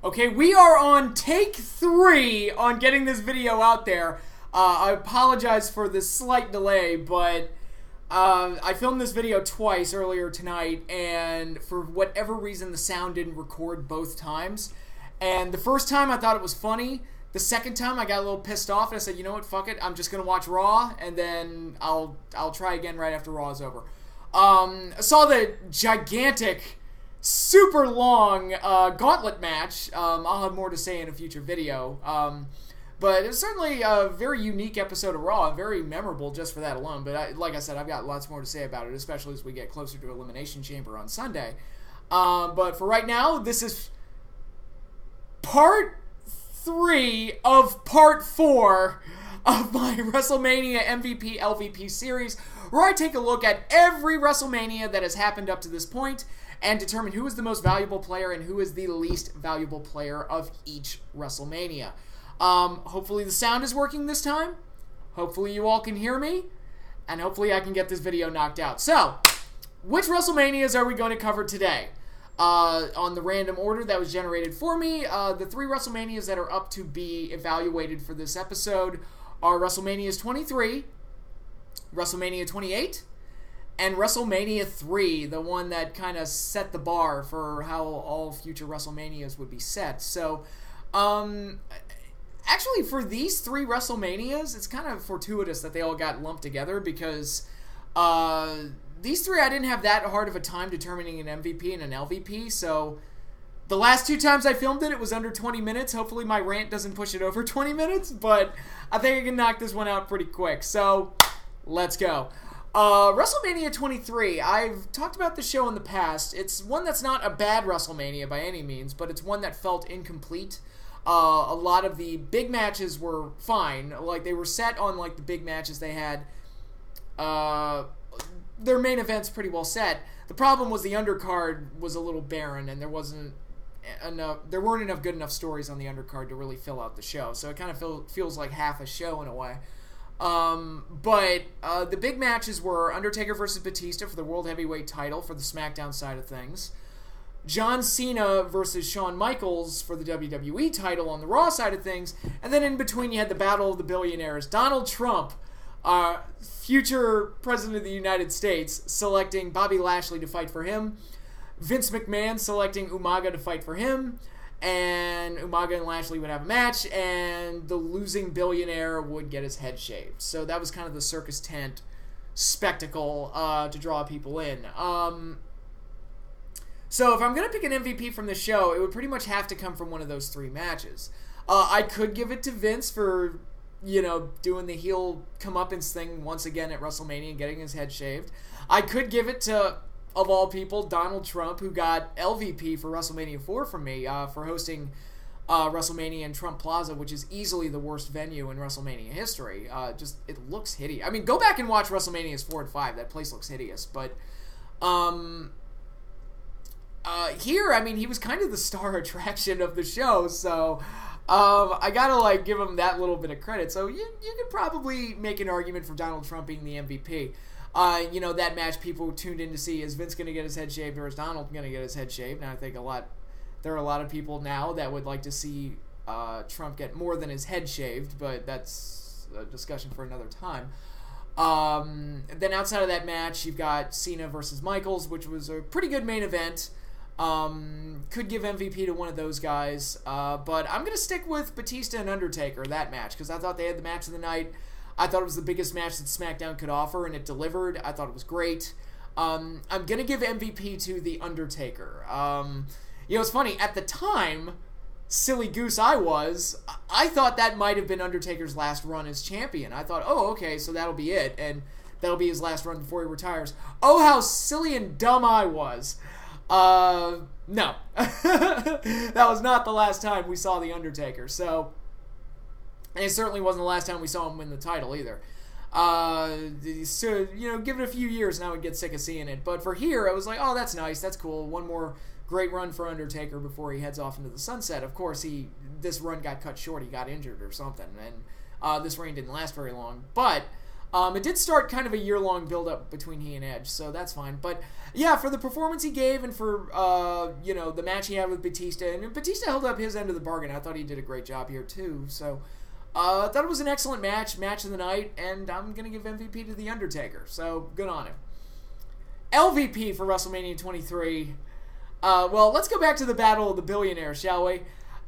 Okay, we are on take 3 on getting this video out there. I apologize for this slight delay, but I filmed this video twice earlier tonight, and for whatever reason, the sound didn't record both times. And the first time, I thought it was funny. The second time, I got a little pissed off, and I said, you know what, fuck it, I'm just going to watch Raw, and then I'll try again right after Raw is over. I saw the gigantic, super long gauntlet match. I'll have more to say in a future video. But it was certainly a very unique episode of Raw, and very memorable just for that alone. But like I said, I've got lots more to say about it, especially as we get closer to Elimination Chamber on Sunday. But for right now, this is part 3 of part 4 of my Wrestlemania MVP LVP series, where I take a look at every WrestleMania that has happened up to this point and determine who is the most valuable player and who is the least valuable player of each WrestleMania. Hopefully the sound is working this time. Hopefully you all can hear me. And hopefully I can get this video knocked out. So, which WrestleManias are we going to cover today? On the random order that was generated for me, the 3 WrestleManias that are up to be evaluated for this episode are WrestleManias 23, WrestleMania 28, and WrestleMania 3, the one that kind of set the bar for how all future WrestleManias would be set. So, actually, for these 3 WrestleManias, it's kind of fortuitous that they all got lumped together because these 3 I didn't have that hard of a time determining an MVP and an LVP, so the last 2 times I filmed it, it was under 20 minutes. Hopefully my rant doesn't push it over 20 minutes, but I think I can knock this one out pretty quick. So, let's go. WrestleMania 23, I've talked about this show in the past. It's one that's not a bad WrestleMania by any means, but it's one that felt incomplete. A lot of the big matches were fine. Like, they were set on, like, the big matches they had. Their main event's pretty well set. The problem was the undercard was a little barren, and there weren't enough good enough stories on the undercard to really fill out the show. So it kind of feels like half a show in a way. But the big matches were Undertaker versus Batista for the World Heavyweight title for the SmackDown side of things. John Cena versus Shawn Michaels for the WWE title on the Raw side of things. And then in between you had the Battle of the Billionaires. Donald Trump, future President of the United States, selecting Bobby Lashley to fight for him. Vince McMahon selecting Umaga to fight for him. And Umaga and Lashley would have a match, and the losing billionaire would get his head shaved. So that was kind of the circus tent spectacle to draw people in. So if I'm going to pick an MVP from the show, it would pretty much have to come from one of those 3 matches. I could give it to Vince for, you know, doing the heel comeuppance thing once again at WrestleMania and getting his head shaved. I could give it to, of all people, Donald Trump, who got LVP for WrestleMania 4 from me for hosting WrestleMania in Trump Plaza, which is easily the worst venue in WrestleMania history. It looks hideous. I mean, go back and watch WrestleManias 4 and 5. That place looks hideous. But here, I mean, he was kind of the star attraction of the show, so I gotta, like, give him that little bit of credit. So you could probably make an argument for Donald Trump being the MVP. You know, that match people tuned in to see, is Vince going to get his head shaved or is Donald going to get his head shaved? And I think there are a lot of people now that would like to see Trump get more than his head shaved, but that's a discussion for another time. Then outside of that match, you've got Cena versus Michaels, which was a pretty good main event. Could give MVP to one of those guys, but I'm going to stick with Batista and Undertaker, that match, because I thought they had the match of the night. I thought it was the biggest match that SmackDown could offer, and it delivered. I thought it was great. I'm going to give MVP to The Undertaker. You know, it's funny, at the time, silly goose I thought that might have been Undertaker's last run as champion. I thought, oh, okay, so that'll be it, and that'll be his last run before he retires. Oh, how silly and dumb I was. No. That was not the last time we saw The Undertaker, so... And it certainly wasn't the last time we saw him win the title either. So, you know, give it a few years and I would get sick of seeing it. But for here, I was like, oh, that's nice, that's cool. One more great run for Undertaker before he heads off into the sunset. Of course, this run got cut short. He got injured or something. And this reign didn't last very long. But It did start kind of a year-long build-up between he and Edge, so that's fine. But yeah, for the performance he gave and for the match he had with Batista, and Batista held up his end of the bargain. I thought he did a great job here too. So I thought it was an excellent match of the night, and I'm gonna give MVP to The Undertaker. So good on him. LVP for WrestleMania 23. Well, let's go back to the Battle of the Billionaires, shall we?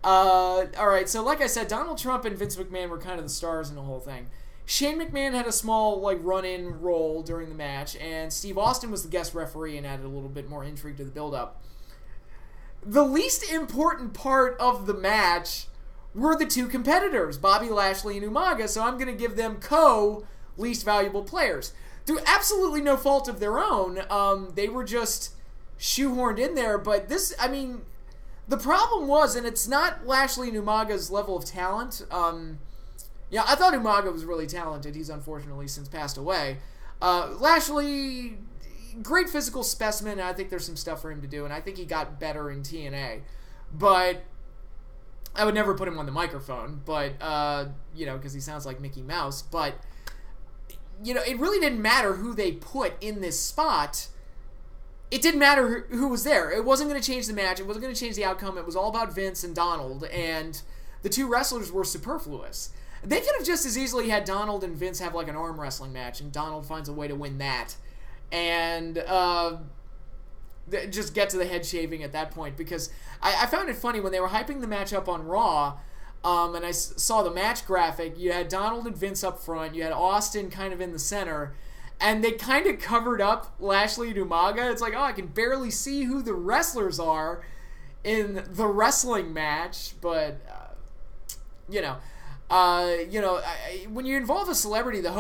Alright, so like I said, Donald Trump and Vince McMahon were kind of the stars in the whole thing. Shane McMahon had a small, run-in role during the match, and Steve Austin was the guest referee and added a little bit more intrigue to the build-up. The least important part of the match were the two competitors, Bobby Lashley and Umaga, so I'm going to give them least valuable players. Through absolutely no fault of their own, they were just shoehorned in there, but the problem was, and it's not Lashley and Umaga's level of talent. Yeah, I thought Umaga was really talented. He's unfortunately since passed away. Lashley, great physical specimen, and I think there's some stuff for him to do, and I think he got better in TNA. But I would never put him on the microphone, but, because he sounds like Mickey Mouse. But, it really didn't matter who they put in this spot. It didn't matter who was there. It wasn't going to change the match. It wasn't going to change the outcome. It was all about Vince and Donald, and the two wrestlers were superfluous. They could have just as easily had Donald and Vince have an arm wrestling match, and Donald finds a way to win that, and just get to the head shaving at that point, because I found it funny when they were hyping the match up on Raw, and I saw the match graphic. You had Donald and Vince up front, you had Austin kind of in the center, and they kind of covered up Lashley and Umaga. It's like, I can barely see who the wrestlers are in the wrestling match, but, when you involve a celebrity, the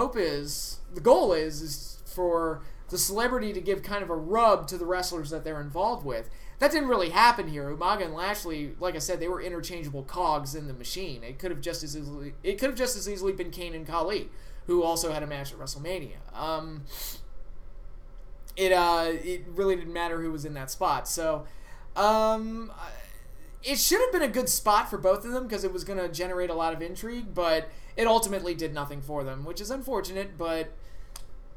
goal is for the celebrity to give kind of a rub to the wrestlers that they're involved with. That didn't really happen here. Umaga and Lashley, like I said, they were interchangeable cogs in the machine. It could have just as easily been Kane and Khali, who also had a match at WrestleMania. It really didn't matter who was in that spot. So, it should have been a good spot for both of them because it was going to generate a lot of intrigue, but it ultimately did nothing for them, which is unfortunate, but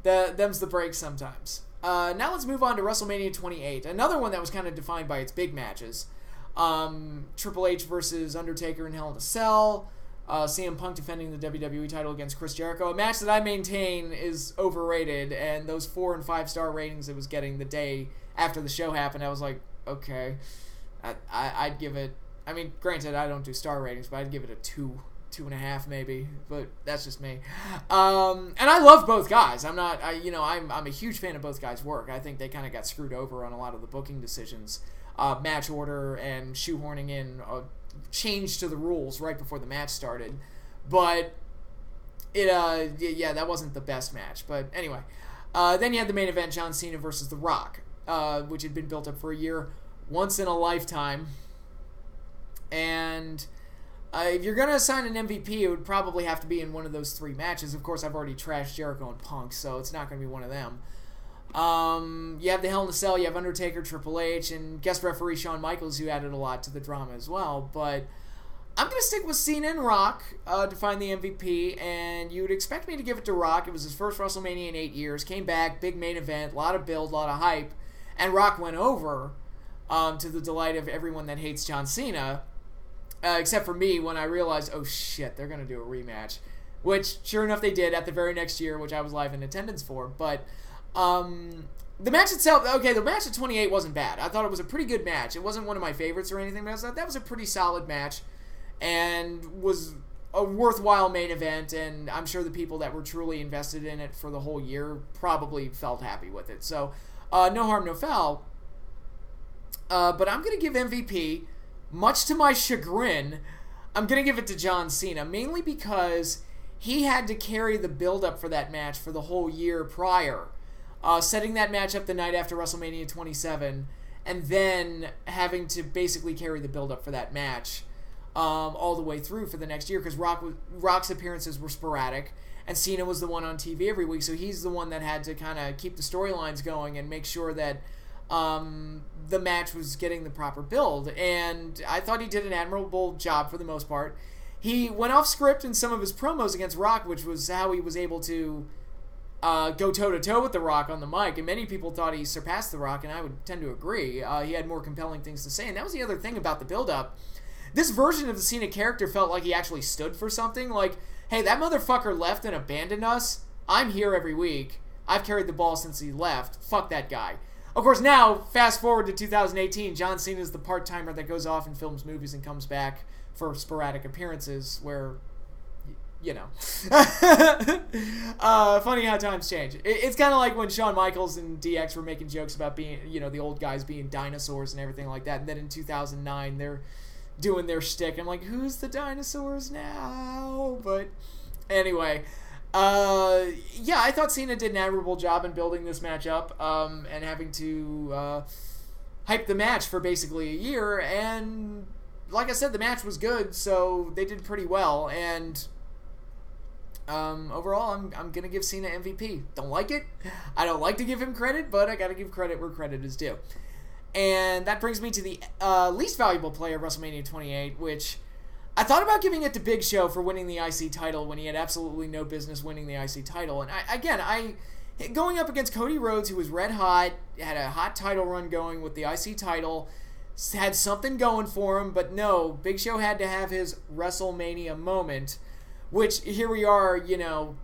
them's the break sometimes. Now let's move on to WrestleMania 28, another one that was kind of defined by its big matches. Triple H versus Undertaker in Hell in a Cell, CM Punk defending the WWE title against Chris Jericho, a match that I maintain is overrated, and those 4 and 5 star ratings it was getting the day after the show happened, I was like, okay. I'd give it, granted, I don't do star ratings, but I'd give it a 2.5 maybe, but that's just me. And I love both guys. I'm a huge fan of both guys' work. I think they kind of got screwed over on a lot of the booking decisions, match order and shoehorning in a change to the rules right before the match started. But that wasn't the best match. But anyway, then you had the main event, John Cena versus The Rock, which had been built up for a year. Once in a lifetime, and if you're going to assign an MVP, it would probably have to be in one of those 3 matches. Of course, I've already trashed Jericho and Punk, so it's not going to be one of them. You have the Hell in a Cell, you have Undertaker, Triple H, and guest referee Shawn Michaels, who added a lot to the drama as well, but I'm going to stick with Cena and Rock to find the MVP, and you would expect me to give it to Rock. It was his first WrestleMania in 8 years, came back, big main event, a lot of build, a lot of hype, and Rock went over, to the delight of everyone that hates John Cena, except for me when I realized, oh shit, they're going to do a rematch, which sure enough they did at the very next year, which I was live in attendance for. But the match itself, the match at 28 wasn't bad. I thought it was a pretty good match. It wasn't one of my favorites or anything, but I thought that was a pretty solid match and was a worthwhile main event, and I'm sure the people that were truly invested in it for the whole year probably felt happy with it. So no harm, no foul. But I'm going to give MVP, much to my chagrin, I'm going to give it to John Cena, mainly because he had to carry the build-up for that match for the whole year prior, setting that match up the night after WrestleMania 27, and then having to basically carry the build-up for that match all the way through for the next year, because Rock's appearances were sporadic, and Cena was the one on TV every week, so he's the one that had to kind of keep the storylines going and make sure that the match was getting the proper build, and I thought he did an admirable job for the most part. He went off script in some of his promos against Rock, which was how he was able to go toe-to-toe with The Rock on the mic, and many people thought he surpassed The Rock, and I would tend to agree. He had more compelling things to say, and that was the other thing about the build-up. This version of the Cena character felt like he actually stood for something. Like, hey, that motherfucker left and abandoned us. I'm here every week. I've carried the ball since he left. Fuck that guy. Of course, now, fast forward to 2018, John Cena is the part-timer that goes off and films movies and comes back for sporadic appearances where, you know. Funny how times change. It's kind of like when Shawn Michaels and DX were making jokes about being, you know, the old guys being dinosaurs and everything like that. And then in 2009, they're doing their shtick. I'm like, who's the dinosaurs now? But anyway, yeah, I thought Cena did an admirable job in building this match up and having to hype the match for basically a year. And like I said, the match was good, so they did pretty well. And overall, I'm going to give Cena MVP. Don't like it. I don't like to give him credit, but I got to give credit where credit is due. And that brings me to the least valuable player of WrestleMania 28, which I thought about giving it to Big Show for winning the IC title when he had absolutely no business winning the IC title. And going up against Cody Rhodes, who was red hot, had a hot title run going with the IC title, had something going for him, but no, Big Show had to have his WrestleMania moment, which here we are, you know,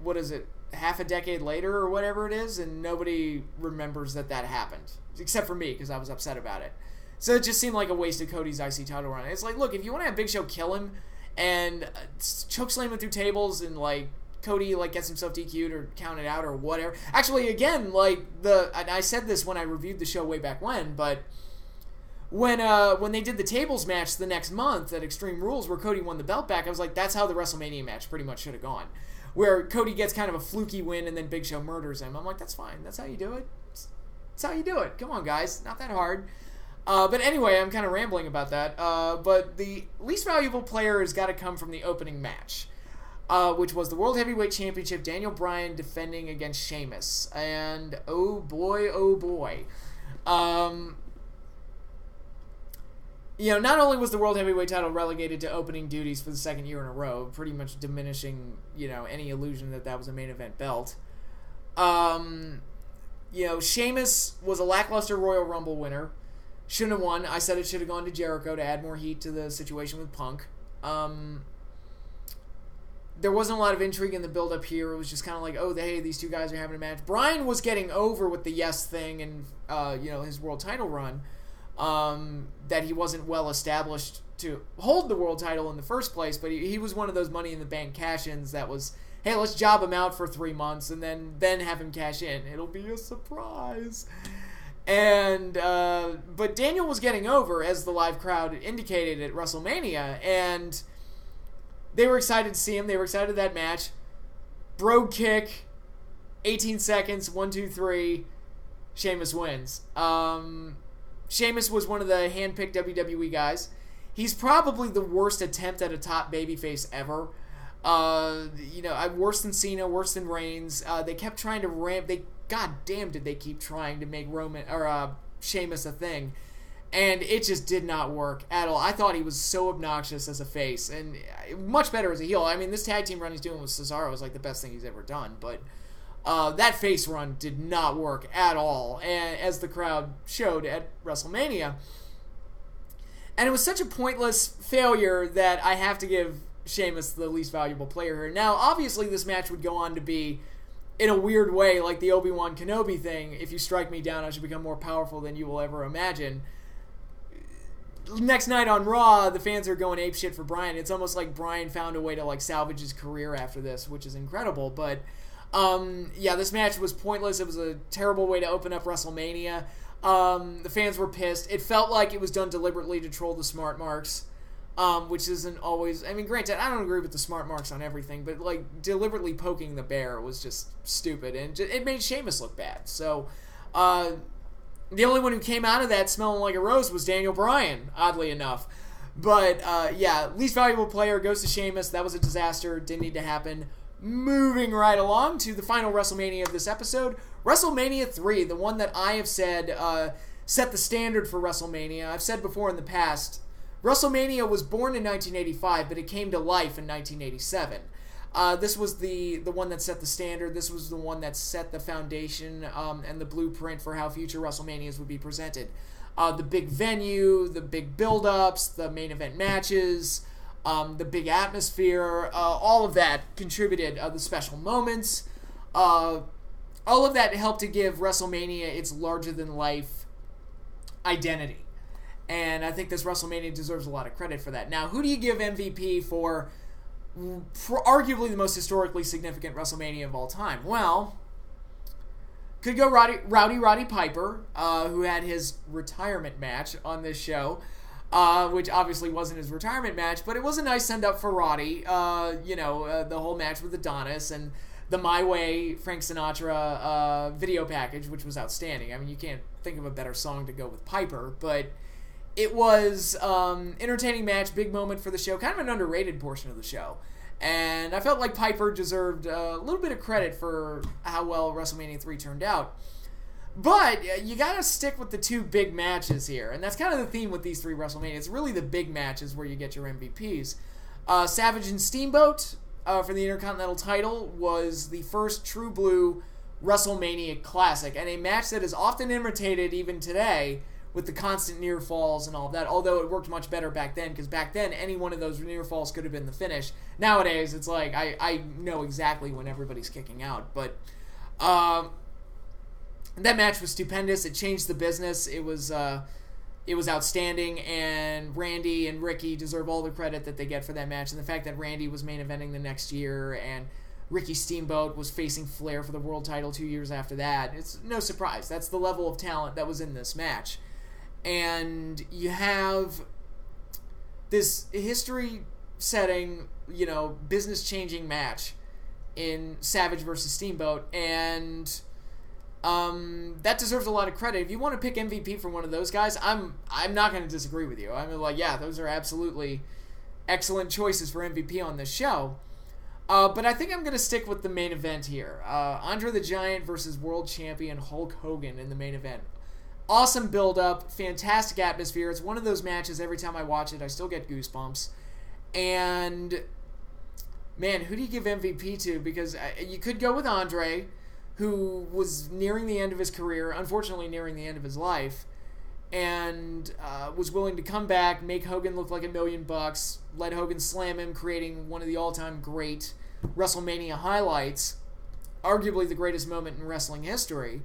what is it, half a decade later or whatever it is, and nobody remembers that happened. Except for me, because I was upset about it. So it just seemed like a waste of Cody's IC title run. It's like, look, if you want to have Big Show kill him and chokeslam him through tables and, like, Cody, like, gets himself DQ'd or counted out or whatever. Actually, again, like, and I said this when I reviewed the show way back when, but when they did the tables match the next month at Extreme Rules where Cody won the belt back, I was like, that's how the WrestleMania match pretty much should have gone. Where Cody gets kind of a fluky win and then Big Show murders him. I'm like, that's fine. That's how you do it. That's how you do it. Come on, guys. Not that hard. But anyway, I'm kind of rambling about that. But the least valuable player has got to come from the opening match, which was the World Heavyweight Championship, Daniel Bryan defending against Sheamus. And oh boy, oh boy. You know, not only was the World Heavyweight title relegated to opening duties for the second year in a row, pretty much diminishing, you know, any illusion that was a main event belt. You know, Sheamus was a lackluster Royal Rumble winner. Shouldn't have won. I said it should have gone to Jericho to add more heat to the situation with Punk. There wasn't a lot of intrigue in the build-up here. It was just kind of like, oh, hey, these two guys are having a match. Bryan was getting over with the yes thing and, you know, his world title run. That he wasn't well established to hold the world title in the first place, but he was one of those Money in the Bank cash-ins that was, hey, let's job him out for 3 months and then have him cash in. It'll be a surprise. And but Daniel was getting over, as the live crowd indicated at WrestleMania, and they were excited to see him. They were excited that match. Brogue kick, 18 seconds, 1, 2, 3. Sheamus wins. Sheamus was one of the hand-picked WWE guys. He's probably the worst attempt at a top babyface ever. You know, worse than Cena, worse than Reigns. They kept trying to ramp. Goddamn, did they keep trying to make Sheamus a thing, and it just did not work at all. I thought he was so obnoxious as a face, and much better as a heel. I mean, this tag team run he's doing with Cesaro is like the best thing he's ever done, but that face run did not work at all, and as the crowd showed at WrestleMania. And it was such a pointless failure that I have to give Sheamus the least valuable player here. Now, obviously, this match would go on to be, in a weird way, like the Obi-Wan Kenobi thing, if you strike me down, I should become more powerful than you will ever imagine. Next night on Raw, the fans are going apeshit for Bryan. It's almost like Bryan found a way to, like, salvage his career after this, which is incredible, but yeah, this match was pointless. It was a terrible way to open up WrestleMania. The fans were pissed. It felt like it was done deliberately to troll the smart marks, which isn't always... I mean, granted, I don't agree with the smart marks on everything, but, like, deliberately poking the bear was just stupid, and it made Sheamus look bad. So, the only one who came out of that smelling like a rose was Daniel Bryan, oddly enough. But, yeah, least valuable player goes to Sheamus. That was a disaster. Didn't need to happen. Moving right along to the final WrestleMania of this episode, WrestleMania 3, the one that I have said set the standard for WrestleMania. I've said before in the past, WrestleMania was born in 1985, but it came to life in 1987. This was the one that set the standard. This was the one that set the foundation and the blueprint for how future WrestleManias would be presented. The big venue, the big build-ups, the main event matches, the big atmosphere, all of that contributed. The special moments, all of that helped to give WrestleMania its larger-than-life identity. And I think this WrestleMania deserves a lot of credit for that. Now, who do you give MVP for arguably the most historically significant WrestleMania of all time? Well, could go Roddy Piper, who had his retirement match on this show, which obviously wasn't his retirement match, but it was a nice send-up for Roddy. The whole match with Adonis and the My Way Frank Sinatra video package, which was outstanding. I mean, you can't think of a better song to go with Piper, but it was entertaining match, big moment for the show, kind of an underrated portion of the show. And I felt like Piper deserved a little bit of credit for how well WrestleMania 3 turned out. But you got to stick with the two big matches here. And that's kind of the theme with these three WrestleManias. It's really the big matches where you get your MVPs. Savage and Steamboat for the Intercontinental title was the first true blue WrestleMania classic. And a match that is often imitated even today with the constant near falls and all of that, although it worked much better back then, because back then, any one of those near falls could have been the finish. Nowadays, it's like, I know exactly when everybody's kicking out, but that match was stupendous. It changed the business. It was outstanding, and Randy and Ricky deserve all the credit that they get for that match, and the fact that Randy was main eventing the next year, and Ricky Steamboat was facing Flair for the world title 2 years after that. It's no surprise. That's the level of talent that was in this match. And you have this history-setting, business-changing match in Savage versus Steamboat, and that deserves a lot of credit. If you want to pick MVP for one of those guys, I'm not going to disagree with you. I'm like, yeah, those are absolutely excellent choices for MVP on this show. But I think I'm going to stick with the main event here. Andre the Giant versus World Champion Hulk Hogan in the main event. Awesome build-up, fantastic atmosphere. It's one of those matches, every time I watch it, I still get goosebumps. And, man, who do you give MVP to? Because you could go with Andre, who was nearing the end of his career, unfortunately nearing the end of his life, and was willing to come back, make Hogan look like $1 million, let Hogan slam him, creating one of the all-time great WrestleMania highlights, arguably the greatest moment in wrestling history,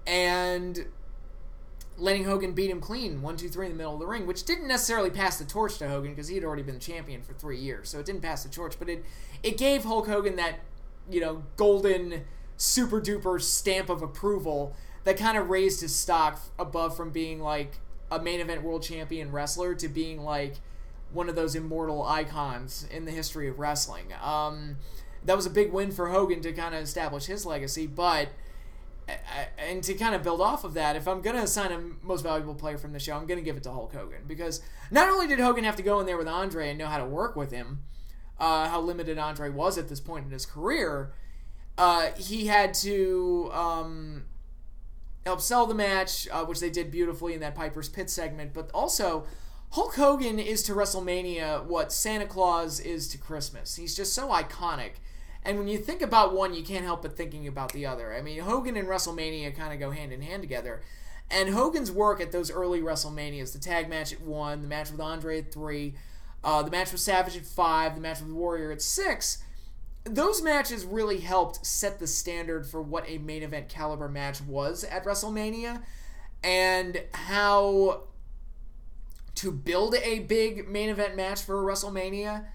and letting Hogan beat him clean, 1, 2, 3 in the middle of the ring, which didn't necessarily pass the torch to Hogan because he had already been champion for 3 years, so it didn't pass the torch, but it gave Hulk Hogan that, golden, super-duper stamp of approval that kind of raised his stock above from being like a main event world champion wrestler to being like one of those immortal icons in the history of wrestling. That was a big win for Hogan to kind of establish his legacy, but and to kind of build off of that, if I'm going to assign a most valuable player from the show, I'm going to give it to Hulk Hogan, because not only did Hogan have to go in there with Andre and know how to work with him, how limited Andre was at this point in his career, he had to help sell the match, which they did beautifully in that Piper's Pit segment, but also Hulk Hogan is to WrestleMania what Santa Claus is to Christmas. He's just so iconic. And when you think about one, you can't help but thinking about the other. I mean, Hogan and WrestleMania kind of go hand in hand together. And Hogan's work at those early WrestleManias, the tag match at 1, the match with Andre at 3, the match with Savage at 5, the match with Warrior at 6, those matches really helped set the standard for what a main event caliber match was at WrestleMania, and how to build a big main event match for a WrestleMania,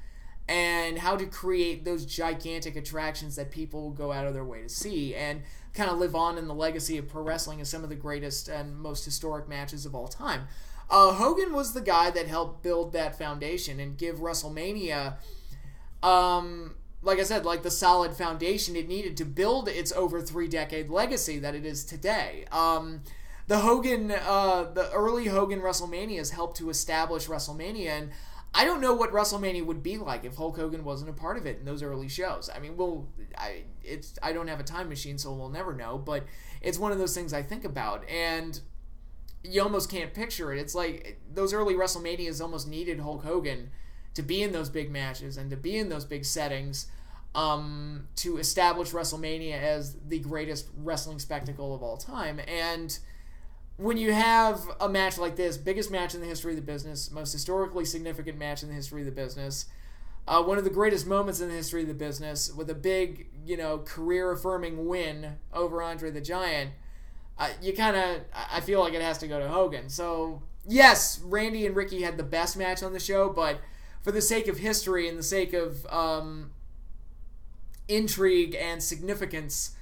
and how to create those gigantic attractions that people will go out of their way to see, and kind of live on in the legacy of pro wrestling as some of the greatest and most historic matches of all time. Hogan was the guy that helped build that foundation and give WrestleMania, like I said, like the solid foundation it needed to build its over 3-decade legacy that it is today. The early Hogan WrestleManias helped to establish WrestleMania, and I don't know what WrestleMania would be like if Hulk Hogan wasn't a part of it in those early shows. I mean, I don't have a time machine, so we'll never know, but it's one of those things I think about, and you almost can't picture it. It's like those early WrestleManias almost needed Hulk Hogan to be in those big matches and to be in those big settings, to establish WrestleMania as the greatest wrestling spectacle of all time. And when you have a match like this, biggest match in the history of the business, most historically significant match in the history of the business, one of the greatest moments in the history of the business, with a big, career-affirming win over Andre the Giant, I feel like it has to go to Hogan. So, yes, Randy and Ricky had the best match on the show, but for the sake of history and the sake of intrigue and significance,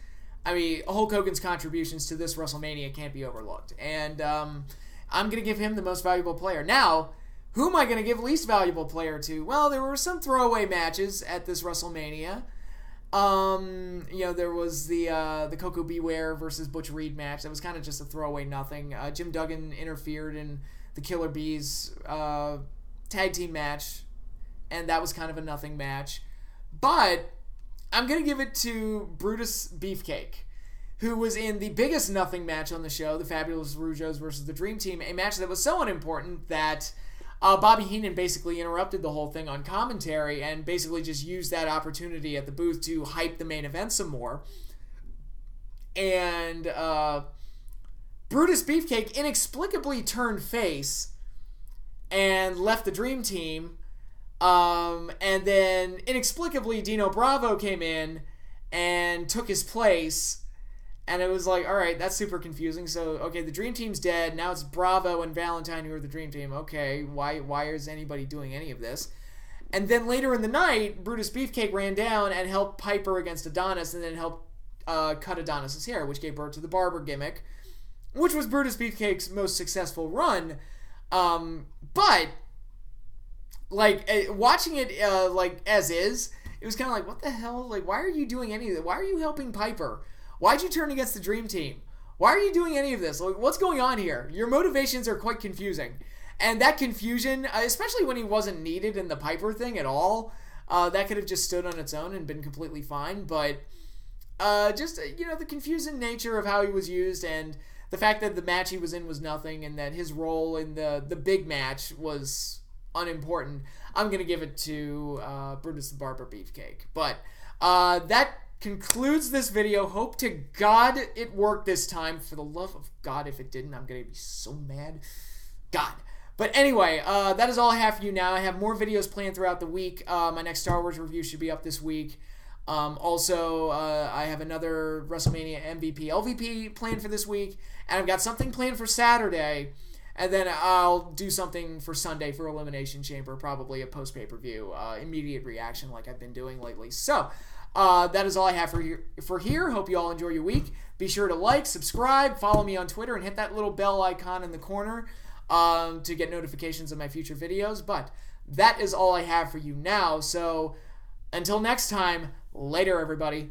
I mean, Hulk Hogan's contributions to this WrestleMania can't be overlooked. And I'm going to give him the most valuable player. Now, who am I going to give least valuable player to? Well, there were some throwaway matches at this WrestleMania. There was the Coco Beware versus Butch Reed match. That was kind of just a throwaway nothing. Jim Duggan interfered in the Killer Bees tag team match, and that was kind of a nothing match. But I'm going to give it to Brutus Beefcake, who was in the biggest nothing match on the show, the Fabulous Rougeaus versus the Dream Team, a match that was so unimportant that Bobby Heenan basically interrupted the whole thing on commentary and basically just used that opportunity at the booth to hype the main event some more. And Brutus Beefcake inexplicably turned face and left the Dream Team. And then inexplicably Dino Bravo came in and took his place. And it was like, all right, that's super confusing. So, okay, the Dream Team's dead. Now it's Bravo and Valentine who are the Dream Team. Okay, why is anybody doing any of this? And then later in the night, Brutus Beefcake ran down and helped Piper against Adonis and then helped cut Adonis' hair, which gave birth to the barber gimmick, which was Brutus Beefcake's most successful run. But, watching it, as is, it was kind of like, what the hell? Like, why are you doing any of that? Why are you helping Piper? Why'd you turn against the Dream Team? Why are you doing any of this? Like, what's going on here? Your motivations are quite confusing. And that confusion, especially when he wasn't needed in the Piper thing at all, that could have just stood on its own and been completely fine. But the confusing nature of how he was used and the fact that the match he was in was nothing and that his role in the big match was unimportant, I'm going to give it to Brutus the Barber Beefcake. But that concludes this video. Hope to God it worked this time. For the love of God, if it didn't, I'm going to be so mad. God. But anyway, that is all I have for you now. I have more videos planned throughout the week. My next Star Wars review should be up this week. Also, I have another Wrestlemania MVP LVP planned for this week. And I've got something planned for Saturday. And then I'll do something for Sunday for Elimination Chamber. Probably a post-pay-per-view immediate reaction like I've been doing lately. So, that is all I have for here. Hope you all enjoy your week. Be sure to like, subscribe, follow me on Twitter, and hit that little bell icon in the corner to get notifications of my future videos. But that is all I have for you now. So until next time, later, everybody.